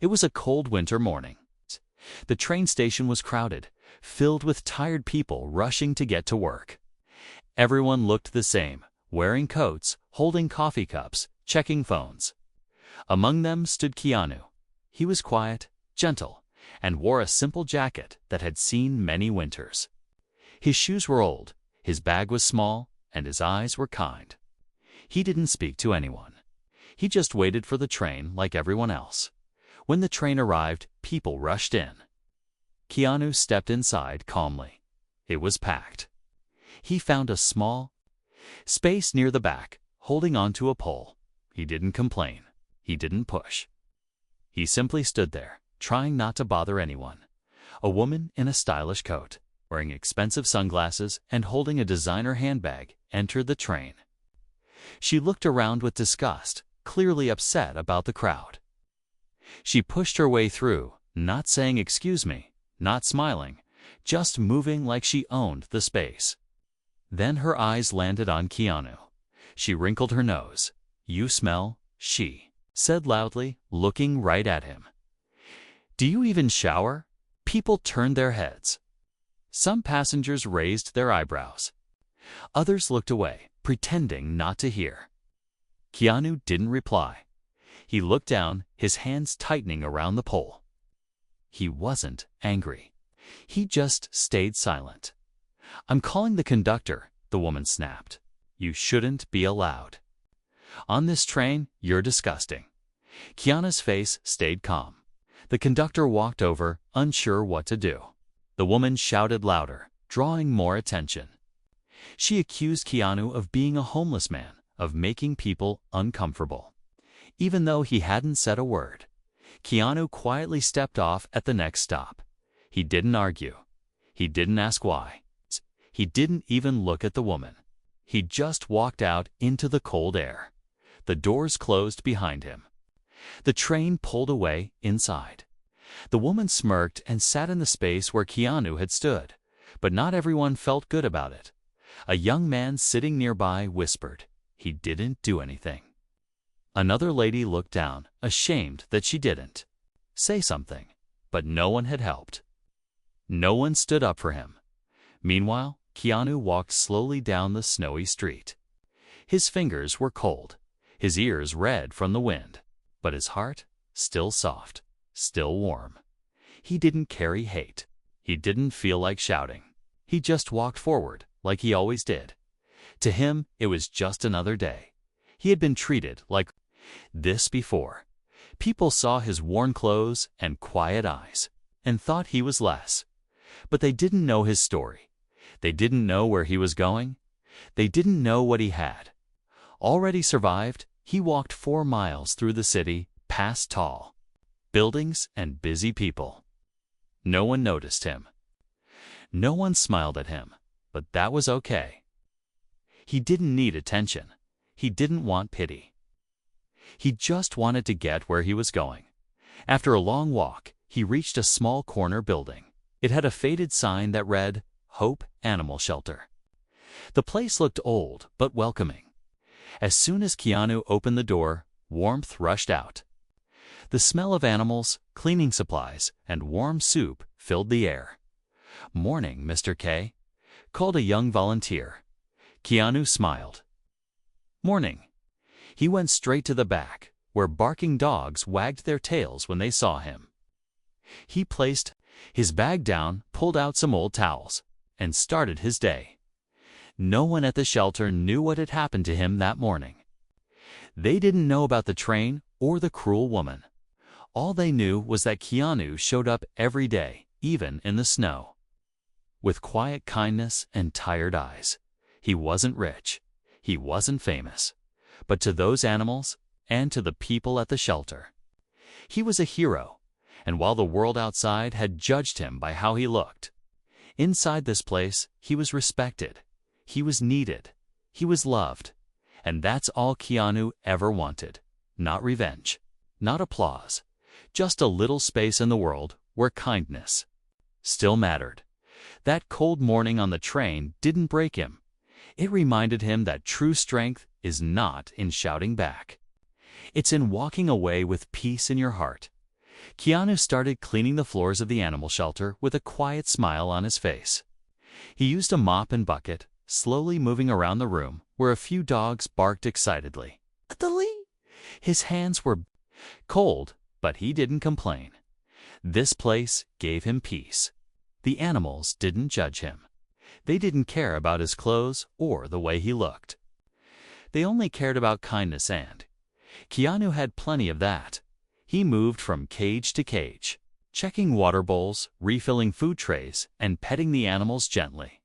It was a cold winter morning. The train station was crowded, filled with tired people rushing to get to work. Everyone looked the same, wearing coats, holding coffee cups, checking phones. Among them stood Keanu. He was quiet, gentle, and wore a simple jacket that had seen many winters. His shoes were old, his bag was small, and his eyes were kind. He didn't speak to anyone. He just waited for the train like everyone else. When the train arrived, people rushed in. Keanu stepped inside calmly. It was packed. He found a small space near the back, holding onto a pole. He didn't complain. He didn't push. He simply stood there, trying not to bother anyone. A woman in a stylish coat, wearing expensive sunglasses and holding a designer handbag, entered the train. She looked around with disgust, clearly upset about the crowd. She pushed her way through, not saying "excuse me," not smiling, just moving like she owned the space. Then her eyes landed on Keanu. She wrinkled her nose. "You smell," she said loudly, looking right at him. "Do you even shower?" People turned their heads. Some passengers raised their eyebrows. Others looked away, pretending not to hear. Keanu didn't reply. He looked down, his hands tightening around the pole. He wasn't angry. He just stayed silent. "I'm calling the conductor," the woman snapped. "You shouldn't be allowed. On this train, you're disgusting." Keanu's face stayed calm. The conductor walked over, unsure what to do. The woman shouted louder, drawing more attention. She accused Keanu of being a homeless man, of making people uncomfortable. Even though he hadn't said a word, Keanu quietly stepped off at the next stop. He didn't argue. He didn't ask why. He didn't even look at the woman. He just walked out into the cold air. The doors closed behind him. The train pulled away inside. The woman smirked and sat in the space where Keanu had stood, but not everyone felt good about it. A young man sitting nearby whispered, "He didn't do anything." Another lady looked down, ashamed that she didn't say something, but no one had helped. No one stood up for him. Meanwhile, Keanu walked slowly down the snowy street. His fingers were cold, his ears red from the wind, but his heart still soft, still warm. He didn't carry hate. He didn't feel like shouting. He just walked forward, like he always did. To him, it was just another day. He had been treated like this before. People saw his worn clothes and quiet eyes, and thought he was less. But they didn't know his story. They didn't know where he was going. They didn't know what he had already survived. He walked 4 miles through the city, past tall buildings and busy people. No one noticed him. No one smiled at him, but that was okay. He didn't need attention. He didn't want pity. He just wanted to get where he was going. After a long walk, he reached a small corner building. It had a faded sign that read, "Hope Animal Shelter." The place looked old but welcoming. As soon as Keanu opened the door, warmth rushed out. The smell of animals, cleaning supplies, and warm soup filled the air. "Morning, Mr. K," called a young volunteer. Keanu smiled. "Morning." He went straight to the back, where barking dogs wagged their tails when they saw him. He placed his bag down, pulled out some old towels, and started his day. No one at the shelter knew what had happened to him that morning. They didn't know about the train or the cruel woman. All they knew was that Keanu showed up every day, even in the snow. With quiet kindness and tired eyes. He wasn't rich. He wasn't famous. But to those animals and to the people at the shelter, he was a hero. And while the world outside had judged him by how he looked, inside this place, he was respected. He was needed. He was loved. And that's all Keanu ever wanted. Not revenge. Not applause. Just a little space in the world where kindness still mattered. That cold morning on the train didn't break him. It reminded him that true strength is not in shouting back. It's in walking away with peace in your heart. Keanu started cleaning the floors of the animal shelter with a quiet smile on his face. He used a mop and bucket, slowly moving around the room where a few dogs barked excitedly. His hands were cold, but he didn't complain. This place gave him peace. The animals didn't judge him. They didn't care about his clothes or the way he looked. They only cared about kindness, and Keanu had plenty of that. He moved from cage to cage, checking water bowls, refilling food trays, and petting the animals gently.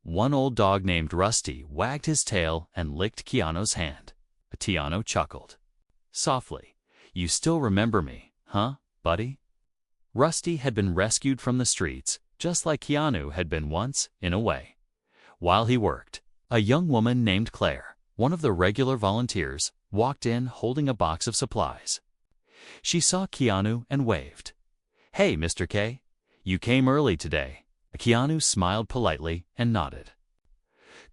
One old dog named Rusty wagged his tail and licked Keanu's hand. Keanu chuckled softly. "You still remember me, huh, buddy?" Rusty had been rescued from the streets, just like Keanu had been once, in a way. While he worked, a young woman named Claire, one of the regular volunteers, walked in holding a box of supplies. She saw Keanu and waved. "Hey, Mr. K, you came early today." Keanu smiled politely and nodded.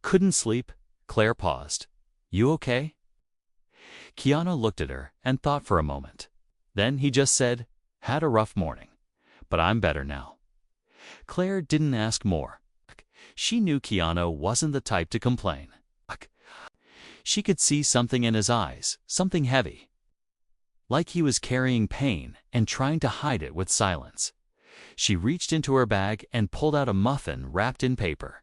"Couldn't sleep?" Claire paused. "You okay?" Keanu looked at her and thought for a moment. Then he just said, "Had a rough morning, but I'm better now." Claire didn't ask more. She knew Keanu wasn't the type to complain. She could see something in his eyes, something heavy, like he was carrying pain and trying to hide it with silence. She reached into her bag and pulled out a muffin wrapped in paper.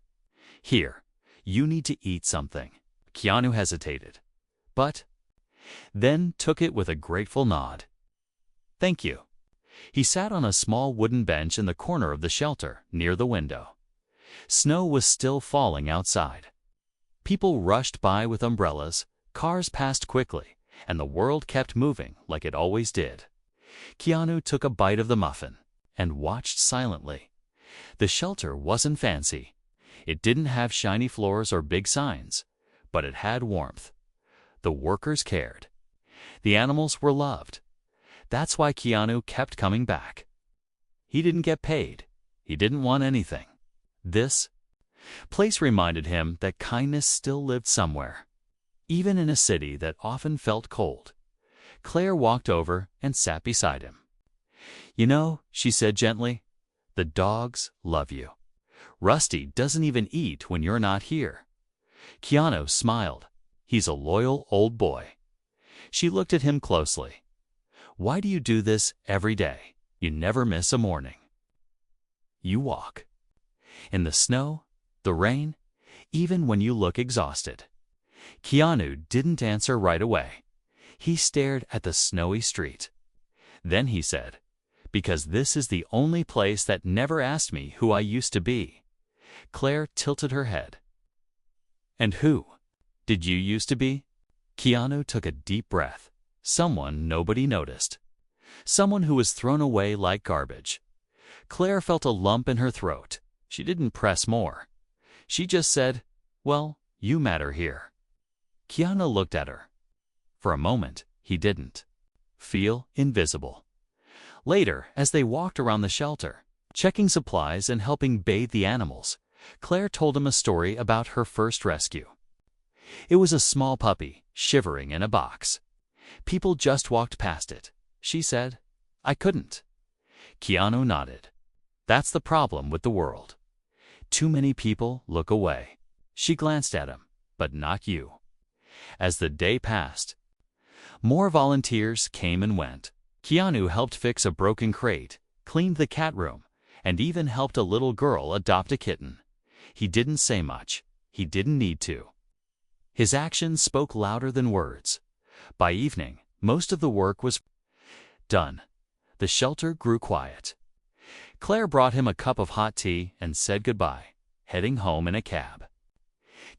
"Here, you need to eat something." Keanu hesitated, but then took it with a grateful nod. "Thank you." He sat on a small wooden bench in the corner of the shelter, near the window. Snow was still falling outside. People rushed by with umbrellas, cars passed quickly, and the world kept moving like it always did. Keanu took a bite of the muffin and watched silently. The shelter wasn't fancy. It didn't have shiny floors or big signs, but it had warmth. The workers cared. The animals were loved. That's why Keanu kept coming back. He didn't get paid. He didn't want anything. This place reminded him that kindness still lived somewhere, even in a city that often felt cold. Claire walked over and sat beside him. "You know," she said gently, "the dogs love you. Rusty doesn't even eat when you're not here." Keanu smiled. "He's a loyal old boy." She looked at him closely. "Why do you do this every day? You never miss a morning. You walk. In the snow, the rain, even when you look exhausted." Keanu didn't answer right away. He stared at the snowy street. Then he said, "Because this is the only place that never asked me who I used to be." Claire tilted her head. "And who did you used to be?" Keanu took a deep breath. Someone nobody noticed. Someone who was thrown away like garbage. Claire felt a lump in her throat. She didn't press more. She just said, "Well, you matter here." Keanu looked at her. For a moment, he didn't feel invisible. Later, as they walked around the shelter, checking supplies and helping bathe the animals, Claire told him a story about her first rescue. It was a small puppy, shivering in a box. People just walked past it. She said, "I couldn't." Keanu nodded. "That's the problem with the world. Too many people look away." She glanced at him, "But not you." As the day passed, more volunteers came and went. Keanu helped fix a broken crate, cleaned the cat room, and even helped a little girl adopt a kitten. He didn't say much. He didn't need to. His actions spoke louder than words. By evening, most of the work was done. The shelter grew quiet. Claire brought him a cup of hot tea and said goodbye, heading home in a cab.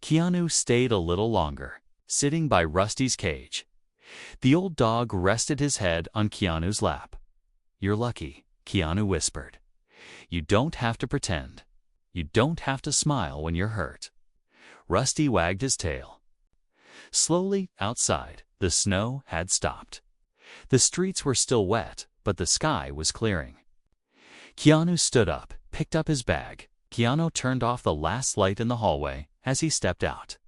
Keanu stayed a little longer, sitting by Rusty's cage. The old dog rested his head on Keanu's lap. "You're lucky," Keanu whispered. "You don't have to pretend. You don't have to smile when you're hurt." Rusty wagged his tail. Slowly, outside, the snow had stopped. The streets were still wet, but the sky was clearing. Keanu stood up, picked up his bag. Keanu turned off the last light in the hallway as he stepped out.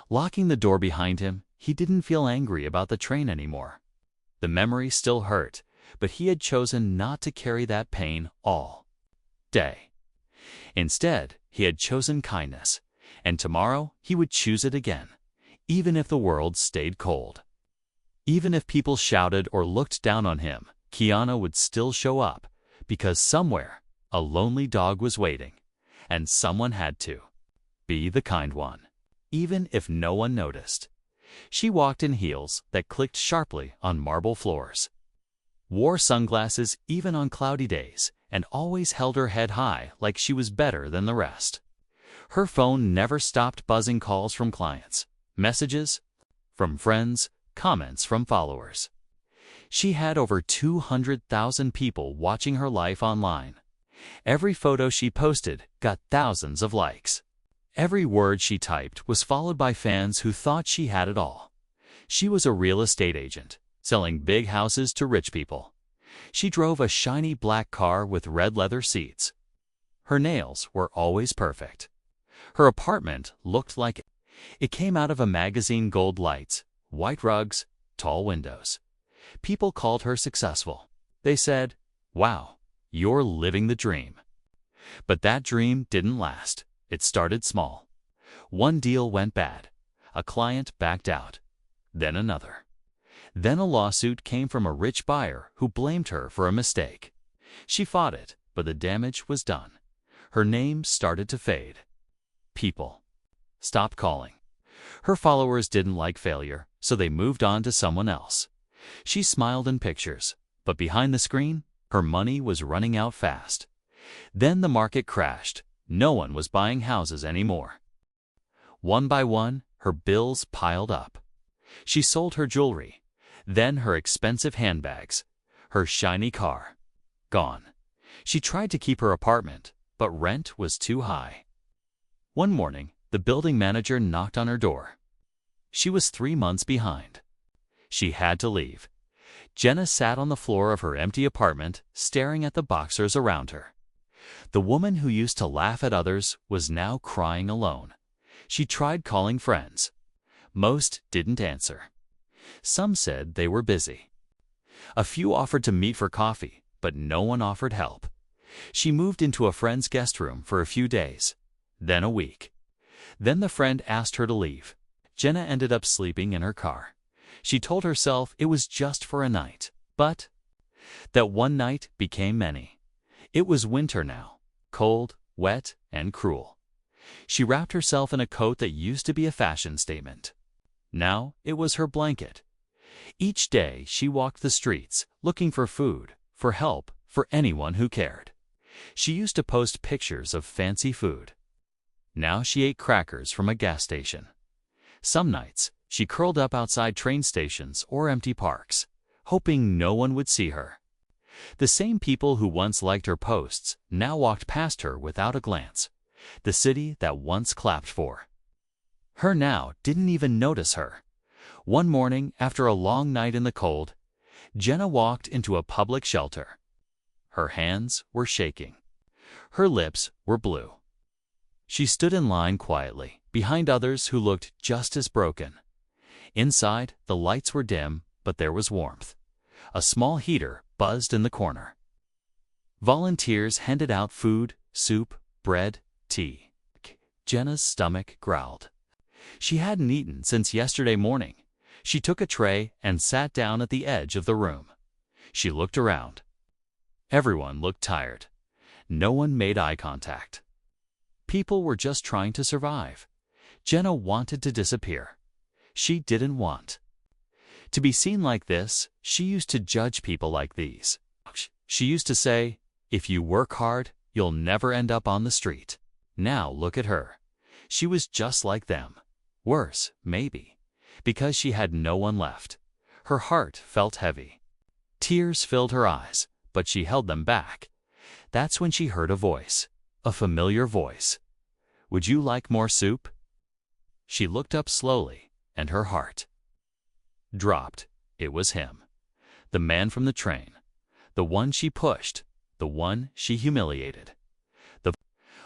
Locking the door behind him, he didn't feel angry about the train anymore. The memory still hurt, but he had chosen not to carry that pain all day. Instead, he had chosen kindness, and tomorrow he would choose it again, even if the world stayed cold. Even if people shouted or looked down on him, Keanu would still show up, because somewhere a lonely dog was waiting, and someone had to be the kind one, even if no one noticed. She walked in heels that clicked sharply on marble floors, wore sunglasses even on cloudy days, and always held her head high like she was better than the rest. Her phone never stopped buzzing calls from clients, messages from friends, comments from followers. She had over 200,000 people watching her life online. Every photo she posted got thousands of likes. Every word she typed was followed by fans who thought she had it all. She was a real estate agent, selling big houses to rich people. She drove a shiny black car with red leather seats. Her nails were always perfect. Her apartment looked like it came out of a magazine: gold lights, white rugs, tall windows. People called her successful. They said, "Wow, you're living the dream." But that dream didn't last. It started small. One deal went bad. A client backed out. Then another. Then a lawsuit came from a rich buyer who blamed her for a mistake. She fought it, but the damage was done. Her name started to fade. People stopped calling. Her followers didn't like failure, so they moved on to someone else. She smiled in pictures, but behind the screen, her money was running out fast. Then the market crashed. No one was buying houses anymore. One by one, her bills piled up. She sold her jewelry, then her expensive handbags, her shiny car. Gone. She tried to keep her apartment, but rent was too high. One morning, the building manager knocked on her door. She was 3 months behind. She had to leave. Jenna sat on the floor of her empty apartment, staring at the boxers around her. The woman who used to laugh at others was now crying alone. She tried calling friends. Most didn't answer. Some said they were busy. A few offered to meet for coffee, but no one offered help. She moved into a friend's guest room for a few days, then a week. Then the friend asked her to leave. Jenna ended up sleeping in her car. She told herself it was just for a night, but that one night became many. It was winter now, cold, wet, and cruel. She wrapped herself in a coat that used to be a fashion statement. Now it was her blanket. Each day she walked the streets, looking for food, for help, for anyone who cared. She used to post pictures of fancy food. Now she ate crackers from a gas station. Some nights, she curled up outside train stations or empty parks, hoping no one would see her. The same people who once liked her posts now walked past her without a glance. The city that once clapped for her now didn't even notice her. One morning, after a long night in the cold, Jenna walked into a public shelter. Her hands were shaking. Her lips were blue. She stood in line quietly, behind others who looked just as broken. Inside, the lights were dim, but there was warmth. A small heater buzzed in the corner. Volunteers handed out food, soup, bread, tea. Jenna's stomach growled. She hadn't eaten since yesterday morning. She took a tray and sat down at the edge of the room. She looked around. Everyone looked tired. No one made eye contact. People were just trying to survive. Jenna wanted to disappear. She didn't want to be seen like this. She used to judge people like these. She used to say, "If you work hard, you'll never end up on the street." Now look at her. She was just like them. Worse, maybe, because she had no one left. Her heart felt heavy. Tears filled her eyes, but she held them back. That's when she heard a voice, a familiar voice. "Would you like more soup?" She looked up slowly, and her heart dropped. It was him. The man from the train. The one she pushed. The one she humiliated. The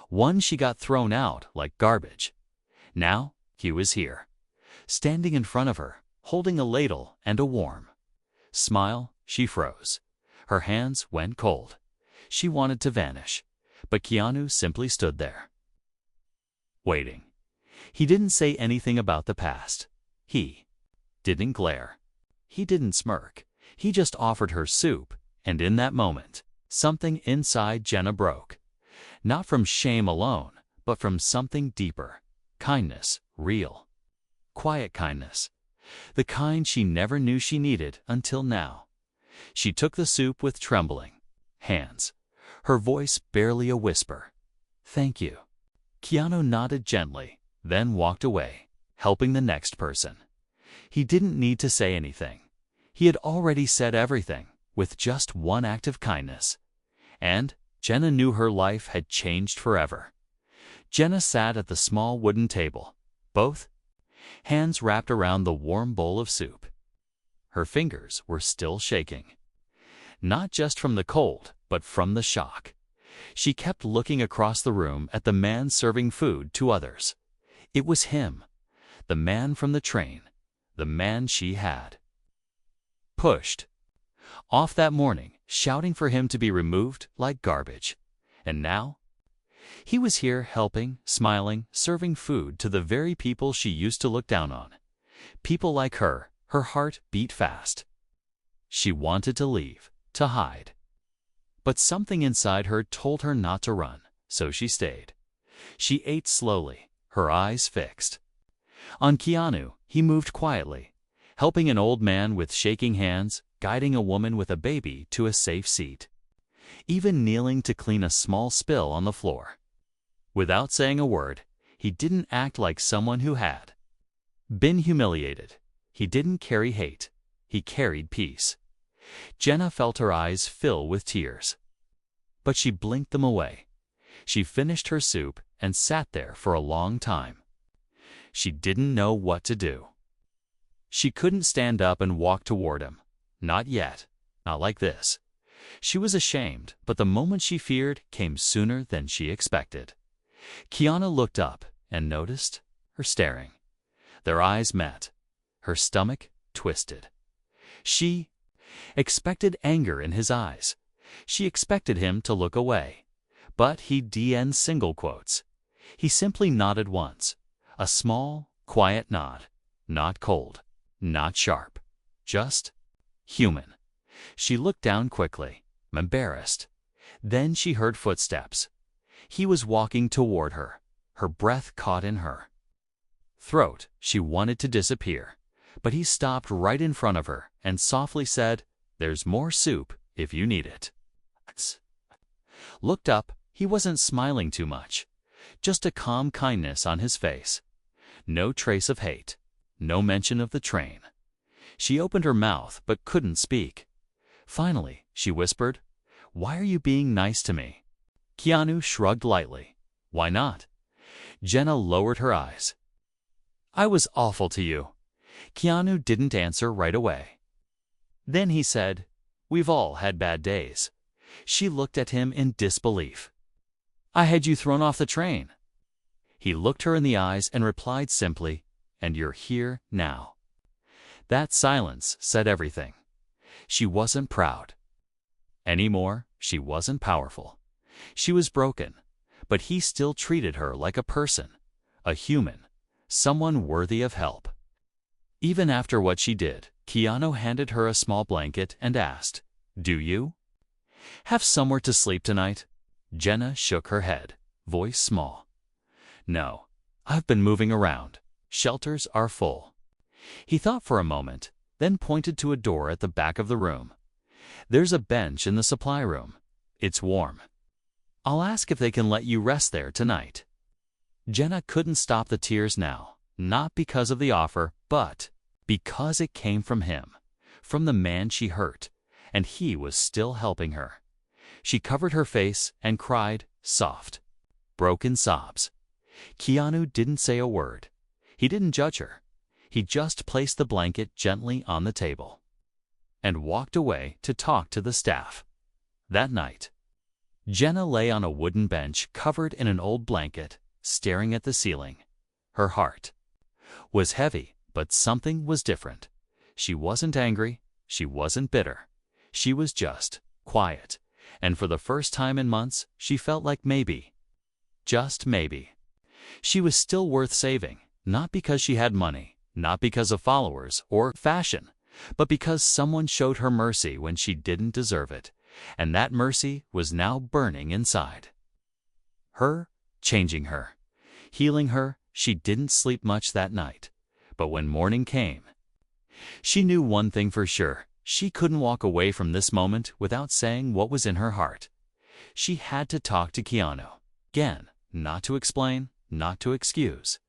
one she got thrown out like garbage. Now he was here, standing in front of her, holding a ladle and a warm smile. She froze. Her hands went cold. She wanted to vanish, but Keanu simply stood there, waiting. He didn't say anything about the past. He didn't glare. He didn't smirk. He just offered her soup, and in that moment, something inside Jenna broke. Not from shame alone, but from something deeper. Kindness, real, quiet kindness. The kind she never knew she needed until now. She took the soup with trembling hands, her voice barely a whisper. "Thank you." Keanu nodded gently, then walked away, helping the next person. He didn't need to say anything. He had already said everything, with just one act of kindness. And Jenna knew her life had changed forever. Jenna sat at the small wooden table, both hands wrapped around the warm bowl of soup. Her fingers were still shaking. Not just from the cold, but from the shock. She kept looking across the room at the man serving food to others. It was him, the man from the train, the man she had pushed off that morning, shouting for him to be removed like garbage. And now he was here helping, smiling, serving food to the very people she used to look down on. People like her. Her heart beat fast. She wanted to leave, to hide. But something inside her told her not to run, so she stayed. She ate slowly, her eyes fixed on Keanu. He moved quietly, helping an old man with shaking hands, guiding a woman with a baby to a safe seat, even kneeling to clean a small spill on the floor. Without saying a word, he didn't act like someone who had been humiliated. He didn't carry hate. He carried peace. Jenna felt her eyes fill with tears, but she blinked them away. She finished her soup and sat there for a long time. She didn't know what to do. She couldn't stand up and walk toward him. Not yet. Not like this. She was ashamed, but the moment she feared came sooner than she expected. Keanu looked up and noticed her staring. Their eyes met. Her stomach twisted. She expected anger in his eyes. She expected him to look away. But he DN single quotes. He simply nodded once. A small, quiet nod. Not cold. Not sharp. Just human. She looked down quickly, embarrassed. Then she heard footsteps. He was walking toward her. Her breath caught in her throat. She wanted to disappear. But he stopped right in front of her and softly said, "There's more soup if you need it." Looked up, he wasn't smiling too much. Just a calm kindness on his face. No trace of hate. No mention of the train. She opened her mouth but couldn't speak. Finally, she whispered, "Why are you being nice to me?" Keanu shrugged lightly. "Why not?" Jenna lowered her eyes. "I was awful to you." Keanu didn't answer right away. Then he said, "We've all had bad days." She looked at him in disbelief. "I had you thrown off the train." He looked her in the eyes and replied simply, "And you're here now." That silence said everything. She wasn't proud anymore. She wasn't powerful. She was broken, but he still treated her like a person, a human, someone worthy of help. Even after what she did, Keanu handed her a small blanket and asked, "Do you have somewhere to sleep tonight?" Jenna shook her head, voice small. "No, I've been moving around. Shelters are full." He thought for a moment, then pointed to a door at the back of the room. "There's a bench in the supply room. It's warm. I'll ask if they can let you rest there tonight." Jenna couldn't stop the tears now, not because of the offer, but because it came from him, from the man she hurt, and he was still helping her. She covered her face and cried, soft, broken sobs. Keanu didn't say a word. He didn't judge her. He just placed the blanket gently on the table and walked away to talk to the staff. That night, Jenna lay on a wooden bench covered in an old blanket, staring at the ceiling. Her heart was heavy, but something was different. She wasn't angry. She wasn't bitter. She was just quiet, and for the first time in months, she felt like maybe, just maybe, she was still worth saving, not because she had money, not because of followers or fashion, but because someone showed her mercy when she didn't deserve it, and that mercy was now burning inside her, changing her, healing her. She didn't sleep much that night, but when morning came, she knew one thing for sure. She couldn't walk away from this moment without saying what was in her heart. She had to talk to Keanu again, not to explain, not to excuse,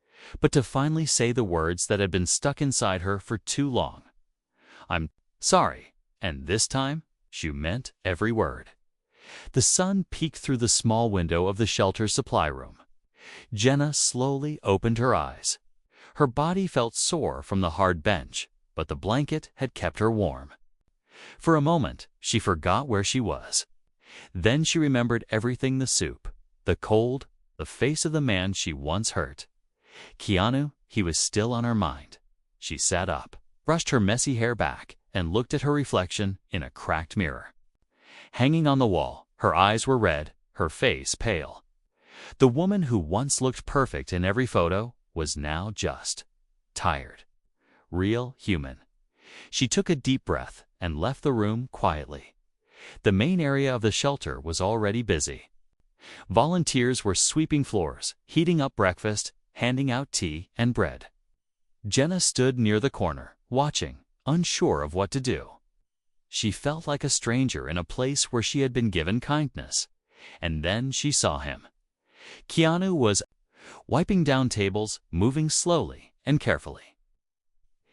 but to finally say the words that had been stuck inside her for too long. I'm sorry, and this time, she meant every word. The sun peeked through the small window of the shelter supply room. Jenna slowly opened her eyes. Her body felt sore from the hard bench, but the blanket had kept her warm. For a moment, she forgot where she was. Then she remembered everything: the soup, the cold, the face of the man she once hurt. Keanu, he was still on her mind. She sat up, brushed her messy hair back, and looked at her reflection in a cracked mirror. Hanging on the wall, her eyes were red, her face pale. The woman who once looked perfect in every photo was now just tired. Real human. She took a deep breath and left the room quietly. The main area of the shelter was already busy. Volunteers were sweeping floors, heating up breakfast, handing out tea and bread. Jenna stood near the corner, watching, unsure of what to do. She felt like a stranger in a place where she had been given kindness. And then she saw him. Keanu was wiping down tables, moving slowly and carefully.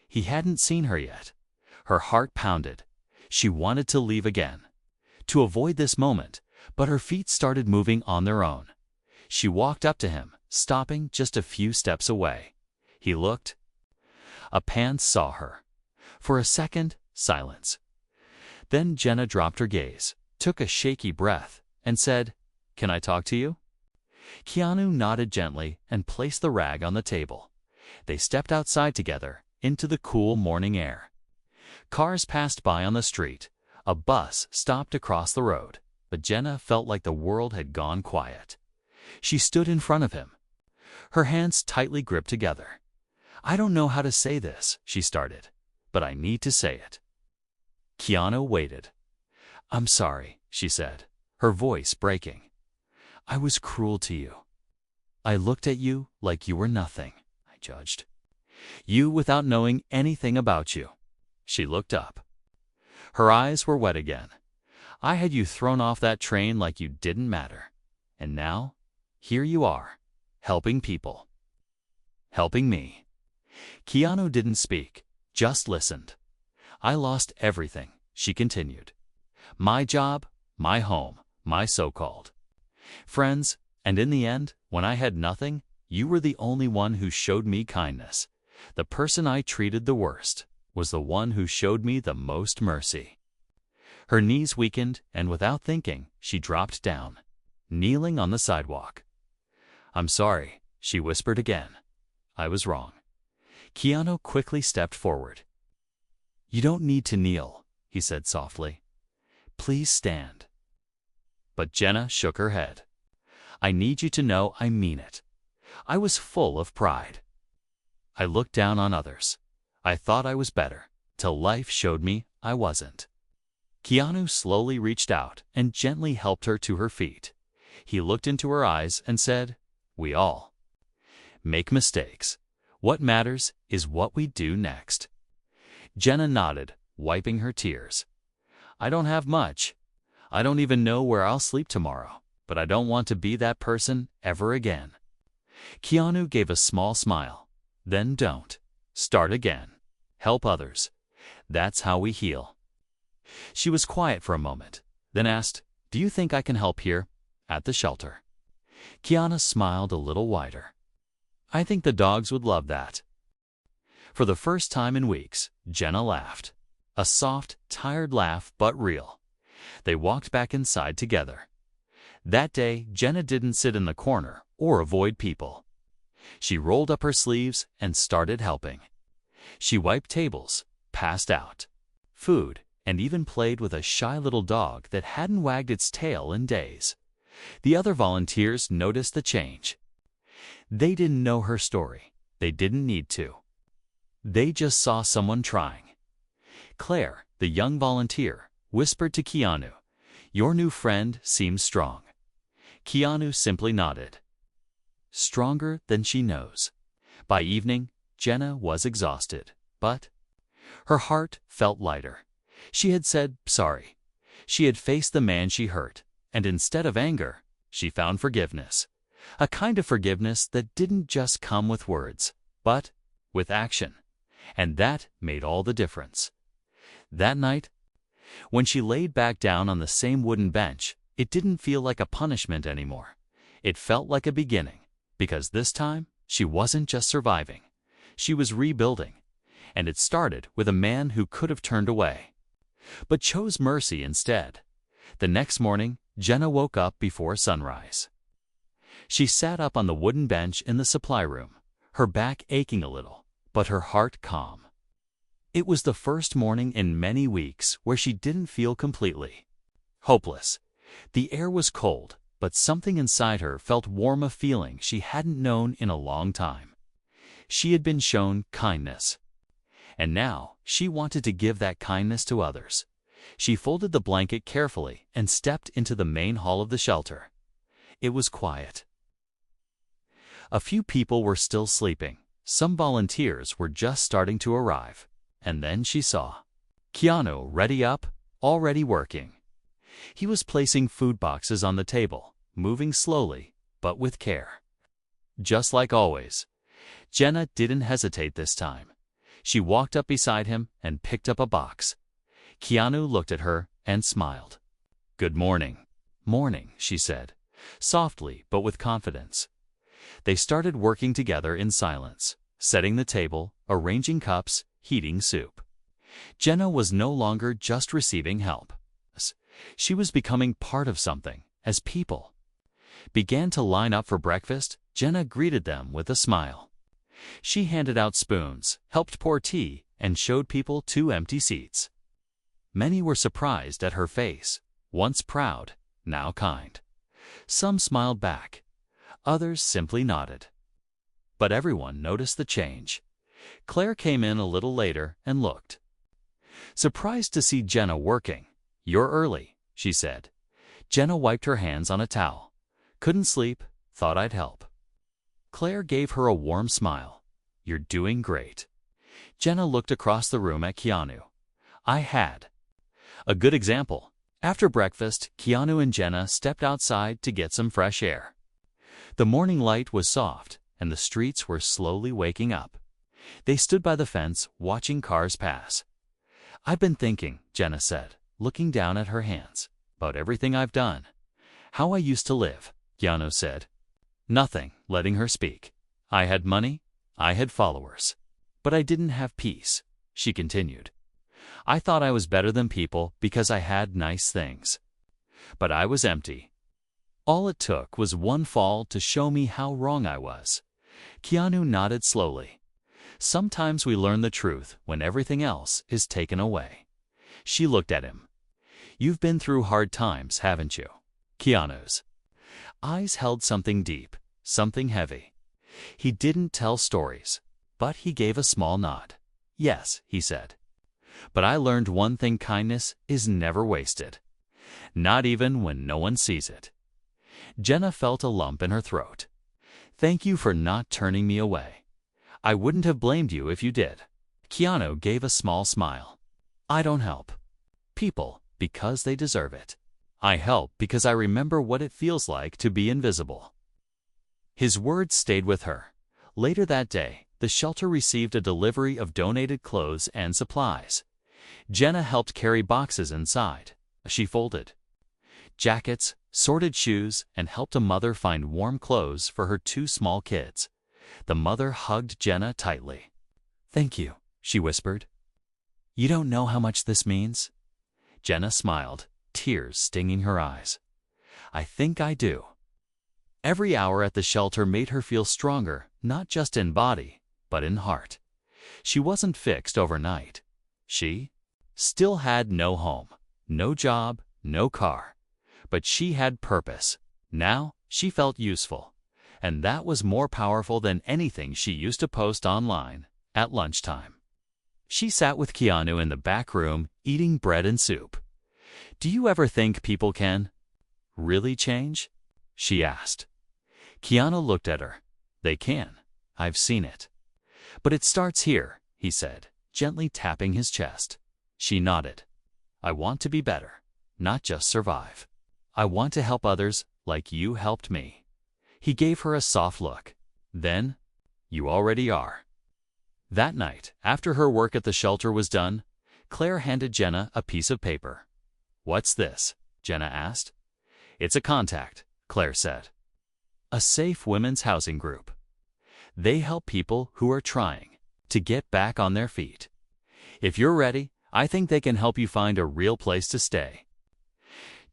He hadn't seen her yet. Her heart pounded. She wanted to leave again, to avoid this moment, but her feet started moving on their own. She walked up to him, stopping just a few steps away. He looked up and saw her. For a second, silence. Then Jenna dropped her gaze, took a shaky breath, and said, "Can I talk to you?" Keanu nodded gently and placed the rag on the table. They stepped outside together, into the cool morning air. Cars passed by on the street. A bus stopped across the road, but Jenna felt like the world had gone quiet. She stood in front of him, her hands tightly gripped together. "I don't know how to say this," she started, "but I need to say it." Keanu waited. "I'm sorry," she said, her voice breaking. "I was cruel to you. I looked at you like you were nothing. I judged you without knowing anything about you." She looked up. Her eyes were wet again. "I had you thrown off that train like you didn't matter. And now, here you are, helping people. Helping me." Keanu didn't speak, just listened. "I lost everything," she continued. "My job, my home, my so-called friends, and in the end, when I had nothing, you were the only one who showed me kindness. The person I treated the worst was the one who showed me the most mercy." Her knees weakened, and without thinking, she dropped down, kneeling on the sidewalk. "I'm sorry," she whispered again. "I was wrong." Keanu quickly stepped forward. "You don't need to kneel," he said softly. "Please stand." But Jenna shook her head. "I need you to know I mean it. I was full of pride. I looked down on others. I thought I was better, till life showed me I wasn't." Keanu slowly reached out and gently helped her to her feet. He looked into her eyes and said, "We all make mistakes. What matters is what we do next." Jenna nodded, wiping her tears. "I don't have much. I don't even know where I'll sleep tomorrow, but I don't want to be that person ever again." Keanu gave a small smile. "Then don't. Start again. Help others. That's how we heal." She was quiet for a moment, then asked, "Do you think I can help here, at the shelter?" Keanu smiled a little wider. "I think the dogs would love that." For the first time in weeks, Jenna laughed. A soft, tired laugh, but real. They walked back inside together. That day, Jenna didn't sit in the corner or avoid people. She rolled up her sleeves and started helping. She wiped tables, passed out food, and even played with a shy little dog that hadn't wagged its tail in days. The other volunteers noticed the change. They didn't know her story. They didn't need to. They just saw someone trying. Claire, the young volunteer, whispered to Keanu, "Your new friend seems strong." Keanu simply nodded. Stronger than she knows. By evening, Jenna was exhausted, but her heart felt lighter. She had said sorry. She had faced the man she hurt, and instead of anger, she found forgiveness. A kind of forgiveness that didn't just come with words, but with action. And that made all the difference. That night, when she laid back down on the same wooden bench, it didn't feel like a punishment anymore. It felt like a beginning, because this time, she wasn't just surviving. She was rebuilding. And it started with a man who could have turned away, but chose mercy instead. The next morning, Jenna woke up before sunrise. She sat up on the wooden bench in the supply room, her back aching a little, but her heart calm. It was the first morning in many weeks where she didn't feel completely hopeless. The air was cold, but something inside her felt warm, a feeling she hadn't known in a long time. She had been shown kindness. And now, she wanted to give that kindness to others. She folded the blanket carefully and stepped into the main hall of the shelter. It was quiet. A few people were still sleeping. Some volunteers were just starting to arrive. And then she saw Keanu ready up, already working. He was placing food boxes on the table, moving slowly, but with care. Just like always, Jenna didn't hesitate this time. She walked up beside him and picked up a box. Keanu looked at her and smiled. "Good morning." "Morning," she said, softly but with confidence. They started working together in silence, setting the table, arranging cups, heating soup. Jenna was no longer just receiving help. She was becoming part of something, as people began to line up for breakfast. Jenna greeted them with a smile. She handed out spoons, helped pour tea, and showed people 2 empty seats. Many were surprised at her face, once proud, now kind. Some smiled back. Others simply nodded. But everyone noticed the change. Claire came in a little later and looked surprised to see Jenna working. "You're early," she said. Jenna wiped her hands on a towel. "Couldn't sleep, thought I'd help." Claire gave her a warm smile. "You're doing great." Jenna looked across the room at Keanu. "I had a good example." After breakfast, Keanu and Jenna stepped outside to get some fresh air. The morning light was soft, and the streets were slowly waking up. They stood by the fence, watching cars pass. "I've been thinking," Jenna said, looking down at her hands, "about everything I've done. How I used to live." Keanu said, nothing, letting her speak. "I had money, I had followers. But I didn't have peace," she continued. "I thought I was better than people because I had nice things. But I was empty. All it took was one fall to show me how wrong I was." Keanu nodded slowly. "Sometimes we learn the truth when everything else is taken away." She looked at him. "You've been through hard times, haven't you?" Keanu's eyes held something deep, something heavy. He didn't tell stories, but he gave a small nod. "Yes," he said. "But I learned one thing: kindness is never wasted. Not even when no one sees it." Jenna felt a lump in her throat. "Thank you for not turning me away. I wouldn't have blamed you if you did." Keanu gave a small smile. "I don't help people because they deserve it. I help because I remember what it feels like to be invisible." His words stayed with her. Later that day, the shelter received a delivery of donated clothes and supplies. Jenna helped carry boxes inside. She folded jackets, sorted shoes, and helped a mother find warm clothes for her 2 small kids. The mother hugged Jenna tightly. "Thank you," she whispered. "You don't know how much this means." Jenna smiled, tears stinging her eyes. "I think I do." Every hour at the shelter made her feel stronger, not just in body, but in heart. She wasn't fixed overnight. She still had no home, no job, no car. But she had purpose. Now she felt useful. And that was more powerful than anything she used to post online at lunchtime. She sat with Keanu in the back room, eating bread and soup. "Do you ever think people can really change?" she asked. Keanu looked at her. "They can. I've seen it. But it starts here," he said, gently tapping his chest. She nodded. "I want to be better, not just survive. I want to help others like you helped me." He gave her a soft look. "Then, you already are." That night, after her work at the shelter was done, Claire handed Jenna a piece of paper. "What's this?" Jenna asked. "It's a contact," Claire said. "A safe women's housing group. They help people who are trying to get back on their feet. If you're ready, I think they can help you find a real place to stay."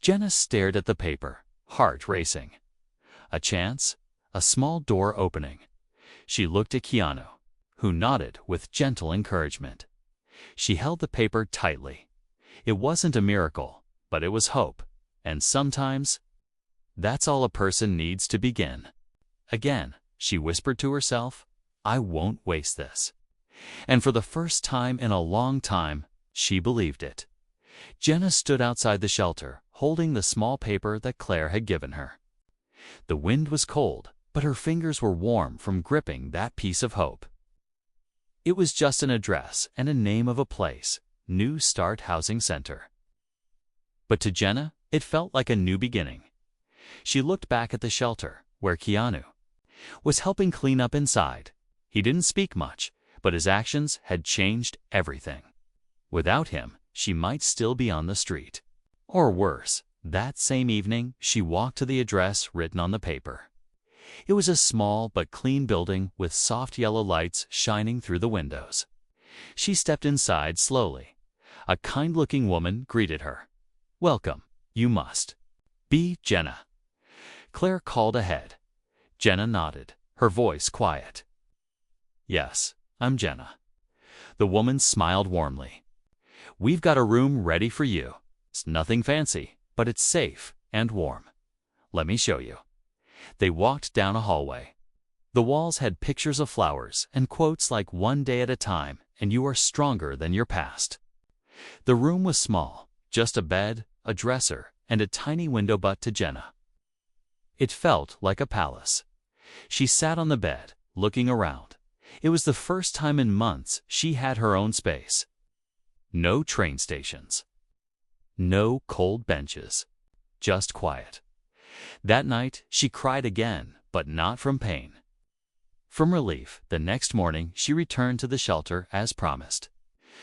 Jenna stared at the paper, heart racing. A chance, a small door opening. She looked at Keanu, who nodded with gentle encouragement. She held the paper tightly. It wasn't a miracle, but it was hope. And sometimes, that's all a person needs to begin. Again, she whispered to herself, "I won't waste this." And for the first time in a long time, she believed it. Jenna stood outside the shelter, holding the small paper that Claire had given her. The wind was cold, but her fingers were warm from gripping that piece of hope. It was just an address and a name of a place, New Start Housing Center. But to Jenna, it felt like a new beginning. She looked back at the shelter, where Keanu was helping clean up inside. He didn't speak much, but his actions had changed everything. Without him, she might still be on the street. Or worse, that same evening, she walked to the address written on the paper. It was a small but clean building with soft yellow lights shining through the windows. She stepped inside slowly. A kind-looking woman greeted her. "Welcome. You must be Jenna," Claire called ahead. Jenna nodded, her voice quiet. "Yes, I'm Jenna." The woman smiled warmly. "We've got a room ready for you. It's nothing fancy, but it's safe and warm. Let me show you." They walked down a hallway. The walls had pictures of flowers and quotes like "One day at a time, and you are stronger than your past." The room was small, just a bed, a dresser, and a tiny window, but to Jenna, it felt like a palace. She sat on the bed, looking around. It was the first time in months she had her own space. No train stations. No cold benches. Just quiet. That night, she cried again, but not from pain. From relief, the next morning she returned to the shelter as promised.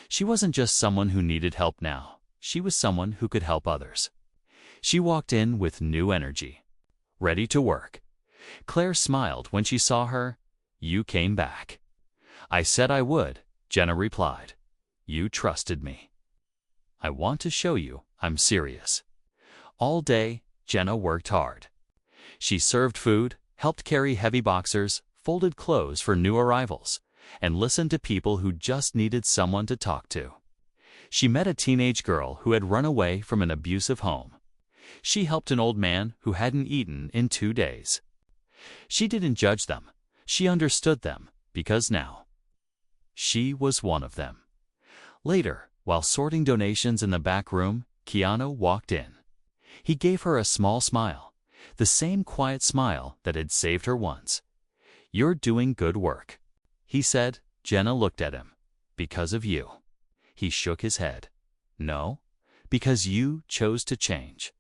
She wasn't just someone who needed help now. She was someone who could help others. She walked in with new energy, ready to work. Claire smiled when she saw her. "You came back." "I said I would," Jenna replied. "You trusted me. I want to show you I'm serious." All day, Jenna worked hard. She served food, helped carry heavy boxers, folded clothes for new arrivals, and listened to people who just needed someone to talk to. She met a teenage girl who had run away from an abusive home. She helped an old man who hadn't eaten in 2 days. She didn't judge them. She understood them, because now she was one of them. Later, while sorting donations in the back room, Keanu walked in. He gave her a small smile, the same quiet smile that had saved her once. "You're doing good work," he said. Jenna looked at him. "Because of you." He shook his head. "No, because you chose to change."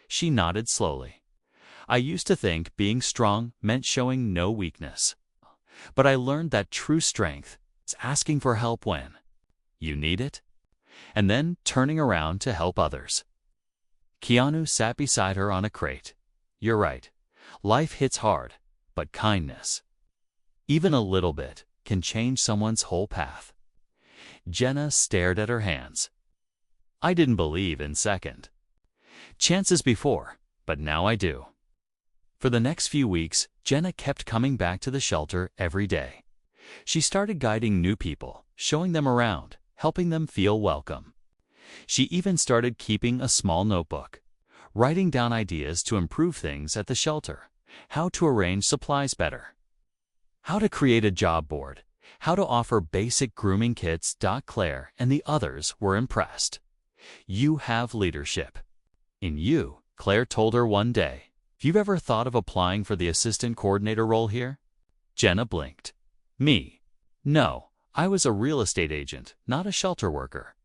She nodded slowly. "I used to think being strong meant showing no weakness. But I learned that true strength is asking for help when you need it, and then turning around to help others." Keanu sat beside her on a crate. "You're right. Life hits hard, but kindness, even a little bit, can change someone's whole path." Jenna stared at her hands. "I didn't believe in second chances before, but now I do." For the next few weeks, Jenna kept coming back to the shelter every day. She started guiding new people, showing them around, helping them feel welcome. She even started keeping a small notebook, writing down ideas to improve things at the shelter, how to arrange supplies better, how to create a job board, how to offer basic grooming kits. Claire and the others were impressed. You have leadership in you, Claire told her one day. Have you ever thought of applying for the assistant coordinator role here? Jenna blinked. Me? No, I was a real estate agent, not a shelter worker.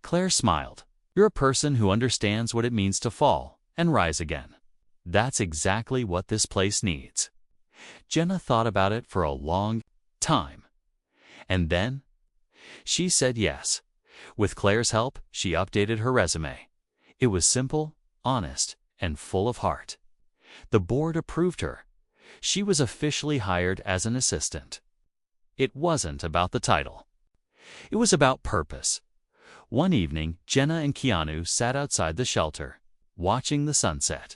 Claire smiled. You're a person who understands what it means to fall and rise again. That's exactly what this place needs. Jenna thought about it for a long time. And then she said yes. With Claire's help, she updated her resume. It was simple, honest, and full of heart. The board approved her. She was officially hired as an assistant. It wasn't about the title. It was about purpose. One evening, Jenna and Keanu sat outside the shelter, watching the sunset.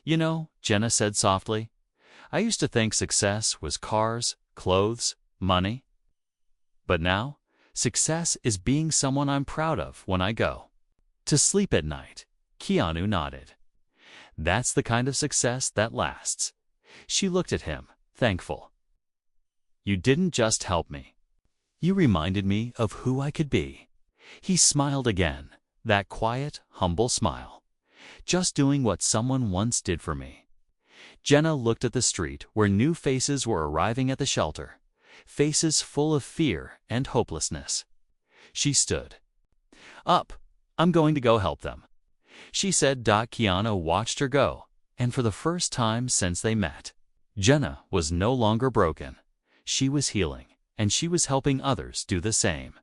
You know, Jenna said softly, I used to think success was cars, clothes, money. But now, success is being someone I'm proud of when I go to sleep at night. Keanu nodded. That's the kind of success that lasts. She looked at him, thankful. You didn't just help me. You reminded me of who I could be. He smiled again, that quiet, humble smile. Just doing what someone once did for me. Jenna looked at the street where new faces were arriving at the shelter, faces full of fear and hopelessness. She stood up. I'm going to go help them, she said. Keanu watched her go, and for the first time since they met, Jenna was no longer broken. She was healing, and she was helping others do the same.